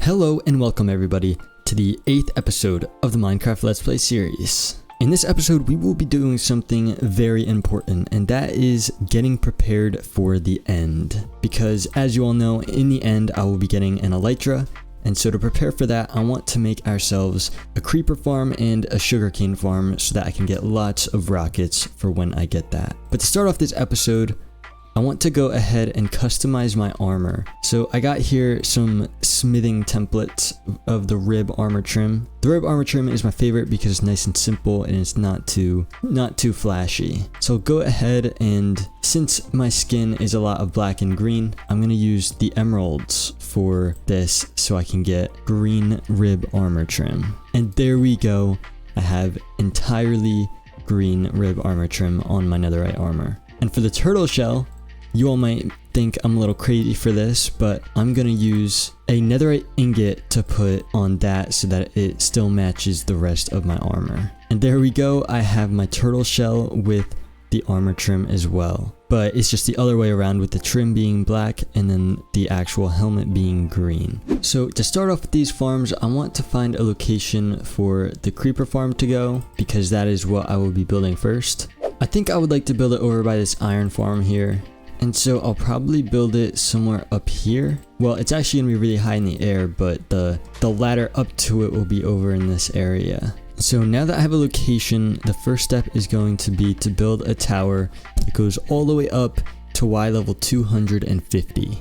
Hello and welcome everybody to the 8th episode of the Minecraft Let's Play series. In this episode we will be doing something very important, and that is getting prepared for the end. Because as you all know, in the end I will be getting an elytra, and so to prepare for that I want to make ourselves a creeper farm and a sugarcane farm so that I can get lots of rockets for when I get that. But to start off this episode, I want to go ahead and customize my armor. So I got here some smithing templates of the rib armor trim. The rib armor trim is my favorite because it's nice and simple and it's not too flashy. So go ahead, and since my skin is a lot of black and green, I'm gonna use the emeralds for this so I can get green rib armor trim. And there we go. I have entirely green rib armor trim on my netherite armor. And for the turtle shell, you all might think I'm a little crazy for this, but I'm gonna use a netherite ingot to put on that so that it still matches the rest of my armor. And there we go, I have my turtle shell with the armor trim as well. But it's just the other way around, with the trim being black and then the actual helmet being green. So to start off with these farms, I want to find a location for the creeper farm to go, because that is what I will be building first. I think I would like to build it over by this iron farm here. And so I'll probably build it somewhere up here. Well, it's actually gonna be really high in the air, but the ladder up to it will be over in this area. So now that I have a location, the first step is going to be to build a tower that goes all the way up to Y level 250.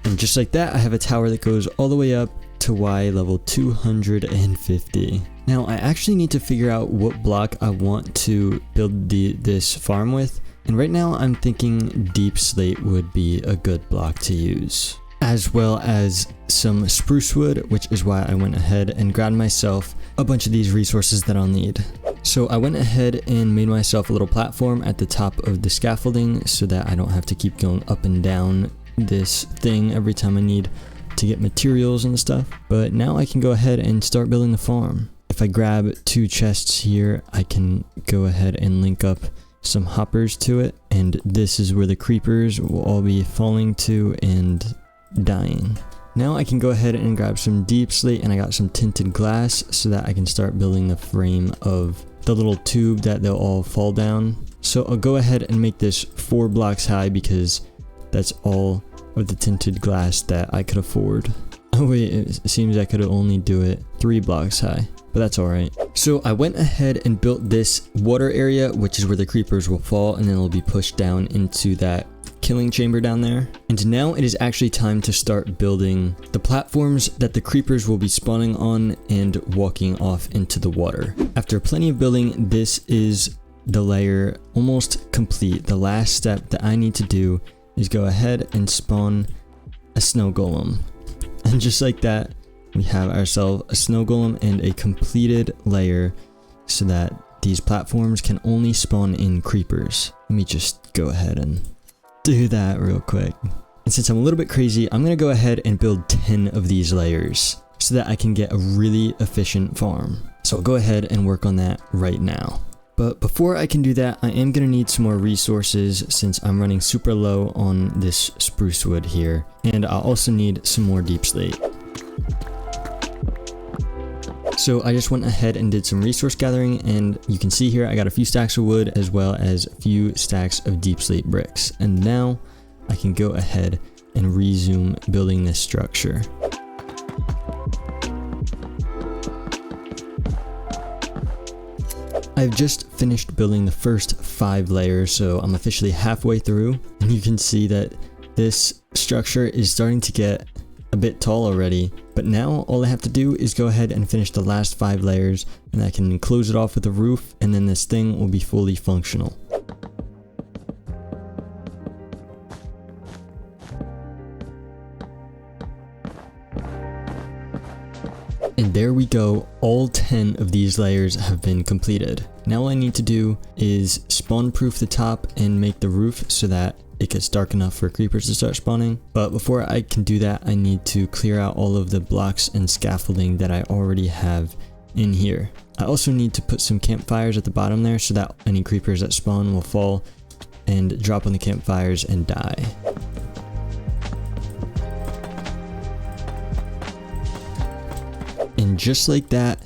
And just like that, I have a tower that goes all the way up to Y level 250. Now I actually need to figure out what block I want to build this farm with. And right now I'm thinking deep slate would be a good block to use, as well as some spruce wood, which is why I went ahead and grabbed myself a bunch of these resources that I'll need. So I went ahead and made myself a little platform at the top of the scaffolding so that I don't have to keep going up and down this thing every time I need to get materials and stuff. But now I can go ahead and start building the farm. If I grab 2 chests here, I can go ahead and link up some hoppers to it, and this is where the creepers will all be falling to and dying. Now I can go ahead and grab some deep slate, and I got some tinted glass so that I can start building the frame of the little tube that they'll all fall down. So I'll go ahead and make this 4 blocks high because that's all of the tinted glass that I could afford. Oh wait, it seems I could only do it 3 blocks high, but that's alright. So I went ahead and built this water area, which is where the creepers will fall, and then it'll be pushed down into that killing chamber down there. And now it is actually time to start building the platforms that the creepers will be spawning on and walking off into the water. After plenty of building, this is the layer almost complete. The last step that I need to do is go ahead and spawn a snow golem. And just like that, we have ourselves a snow golem and a completed layer so that these platforms can only spawn in creepers. Let me just go ahead and do that real quick. And since I'm a little bit crazy, I'm going to go ahead and build 10 of these layers so that I can get a really efficient farm. So I'll go ahead and work on that right now. But before I can do that, I am going to need some more resources since I'm running super low on this spruce wood here. And I'll also need some more deep slate. So I just went ahead and did some resource gathering, and you can see here I got a few stacks of wood as well as a few stacks of deep slate bricks. And now I can go ahead and resume building this structure. I've just finished building the first 5 layers, so I'm officially halfway through, and you can see that this structure is starting to get a bit tall already. But now all I have to do is go ahead and finish the last 5 layers, and I can close it off with a roof, and then this thing will be fully functional. And there we go, all 10 of these layers have been completed. Now all I need to do is spawn proof the top and make the roof so that it gets dark enough for creepers to start spawning. But before I can do that, I need to clear out all of the blocks and scaffolding that I already have in here. I also need to put some campfires at the bottom there so that any creepers that spawn will fall and drop on the campfires and die. And just like that,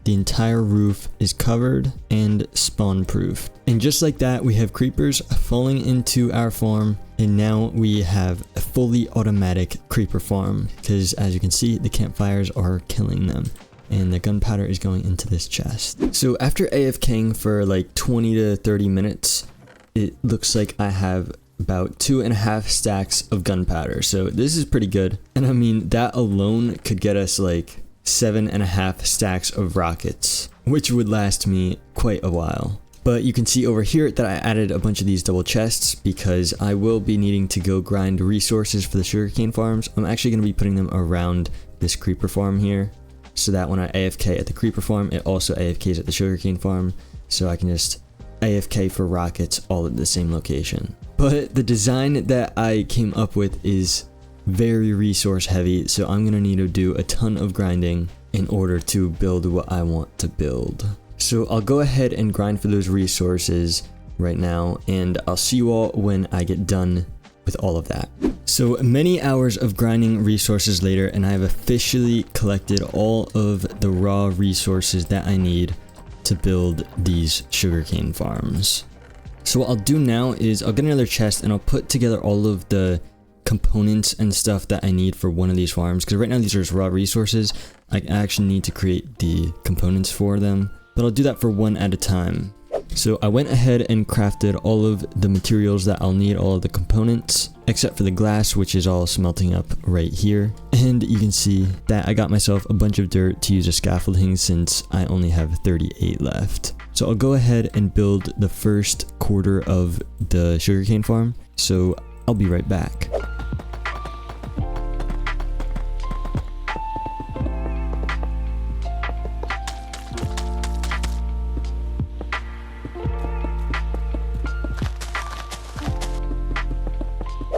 the entire roof is covered and spawn proof. And just like that, we have creepers falling into our farm. And now we have a fully automatic creeper farm, because as you can see, the campfires are killing them. And the gunpowder is going into this chest. So after AFKing for like 20 to 30 minutes, it looks like I have about 2.5 stacks of gunpowder. So this is pretty good. And I mean, that alone could get us like 7.5 stacks of rockets, which would last me quite a while. But you can see over here that I added a bunch of these double chests because I will be needing to go grind resources for the sugarcane farms. I'm actually going to be putting them around this creeper farm here, so that when I AFK at the creeper farm, it also AFKs at the sugarcane farm, so I can just AFK for rockets all at the same location. But the design that I came up with is very resource heavy, so I'm gonna need to do a ton of grinding in order to build what I want to build. So I'll go ahead and grind for those resources right now, and I'll see you all when I get done with all of that. So many hours of grinding resources later, and I have officially collected all of the raw resources that I need to build these sugarcane farms. So what I'll do now is I'll get another chest and I'll put together all of the components and stuff that I need for one of these farms, because right now these are just raw resources. I actually need to create the components for them, but I'll do that for one at a time. So I went ahead and crafted all of the materials that I'll need, all of the components, except for the glass, which is all smelting up right here. And you can see that I got myself a bunch of dirt to use as scaffolding since I only have 38 left. So I'll go ahead and build the first quarter of the sugarcane farm. So I'll be right back.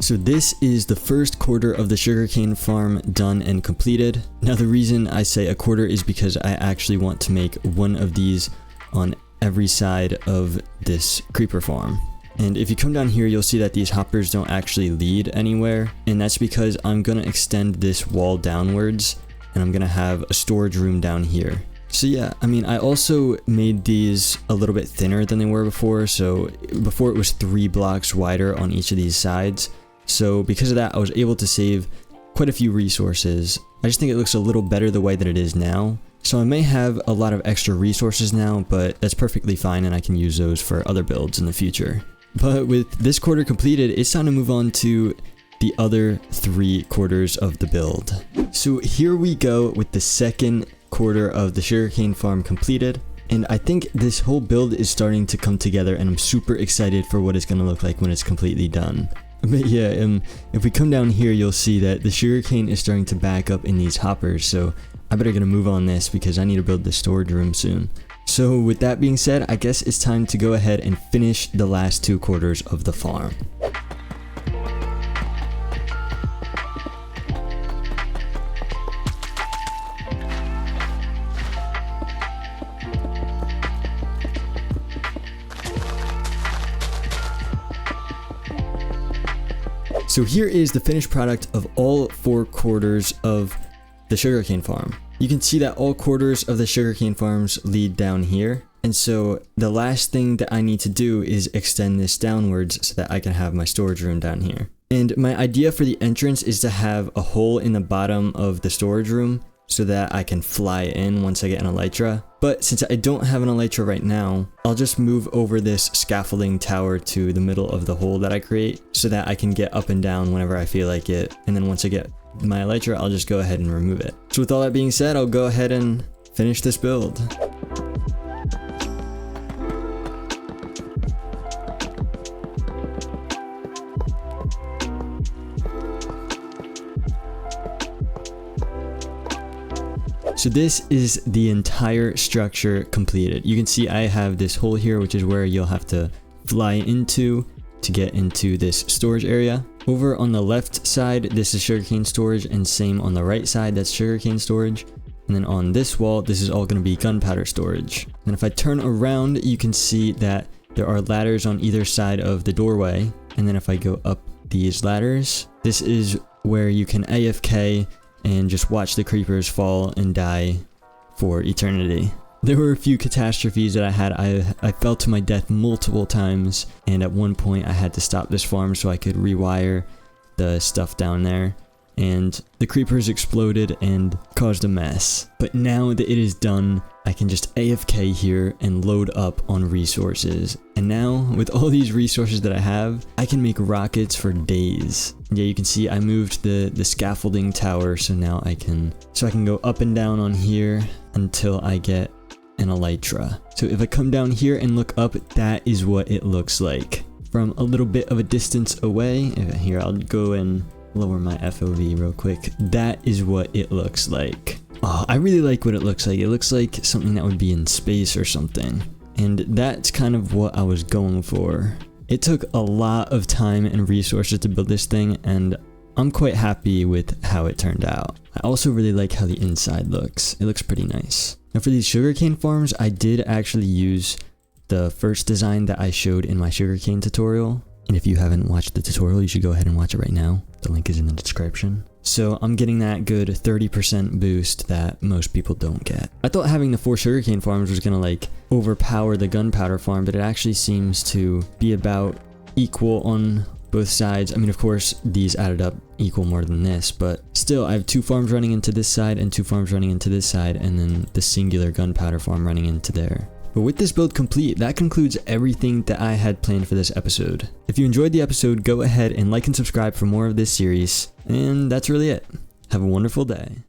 So this is the first quarter of the sugarcane farm done and completed. Now the reason I say a quarter is because I actually want to make one of these on every side of this creeper farm. And if you come down here, you'll see that these hoppers don't actually lead anywhere. And that's because I'm gonna extend this wall downwards, and I'm gonna have a storage room down here. So yeah, I mean, I also made these a little bit thinner than they were before. So before it was 3 blocks wider on each of these sides. So because of that, I was able to save quite a few resources. I just think it looks a little better the way that it is now. So I may have a lot of extra resources now, but that's perfectly fine, and I can use those for other builds in the future. But with this quarter completed, it's time to move on to the other 3 quarters of the build. So here we go with the second quarter of the sugarcane farm completed. And I think this whole build is starting to come together, and I'm super excited for what it's going to look like when it's completely done. But yeah, if we come down here, you'll see that the sugarcane is starting to back up in these hoppers, so I better get a move on this because I need to build the storage room soon. So with that being said, I guess it's time to go ahead and finish the last 2 quarters of the farm. So here is the finished product of all 4 quarters of the sugarcane farm. You can see that all quarters of the sugarcane farms lead down here. And so the last thing that I need to do is extend this downwards so that I can have my storage room down here. And my idea for the entrance is to have a hole in the bottom of the storage room so that I can fly in once I get an elytra. But since I don't have an elytra right now, I'll just move over this scaffolding tower to the middle of the hole that I create so that I can get up and down whenever I feel like it. And then once I get my elytra, I'll just go ahead and remove it. So with all that being said, I'll go ahead and finish this build. So this is the entire structure completed. You can see I have this hole here, which is where you'll have to fly into to get into this storage area. Over on the left side, this is sugarcane storage, and same on the right side, that's sugarcane storage. And then on this wall, this is all going to be gunpowder storage. And if I turn around, you can see that there are ladders on either side of the doorway. And then if I go up these ladders, this is where you can AFK and just watch the creepers fall and die for eternity. There were a few catastrophes that I had. I fell to my death multiple times, and at one point I had to stop this farm so I could rewire the stuff down there, and the creepers exploded and caused a mess. But now that it is done, I can just AFK here and load up on resources. And now, with all these resources that I have, I can make rockets for days. Yeah, you can see I moved the scaffolding tower, so now I can go up and down on here until I get an elytra. So if I come down here and look up, that is what it looks like from a little bit of a distance away. Here, I'll go and lower my FOV real quick. That is what it looks like. Oh, I really like what it looks like. It looks like something that would be in space or something. And that's kind of what I was going for. It took a lot of time and resources to build this thing, and I'm quite happy with how it turned out. I also really like how the inside looks. It looks pretty nice. Now for these sugarcane farms, I did actually use the first design that I showed in my sugarcane tutorial. And if you haven't watched the tutorial, you should go ahead and watch it right now. The link is in the description. So I'm getting that good 30% boost that most people don't get. I thought having the 4 sugarcane farms was gonna like overpower the gunpowder farm, but it actually seems to be about equal on both sides. I mean, of course, these added up equal more than this, but still, I have 2 farms running into this side and 2 farms running into this side, and then the singular gunpowder farm running into there. But with this build complete, that concludes everything that I had planned for this episode. If you enjoyed the episode, go ahead and like and subscribe for more of this series, and that's really it. Have a wonderful day.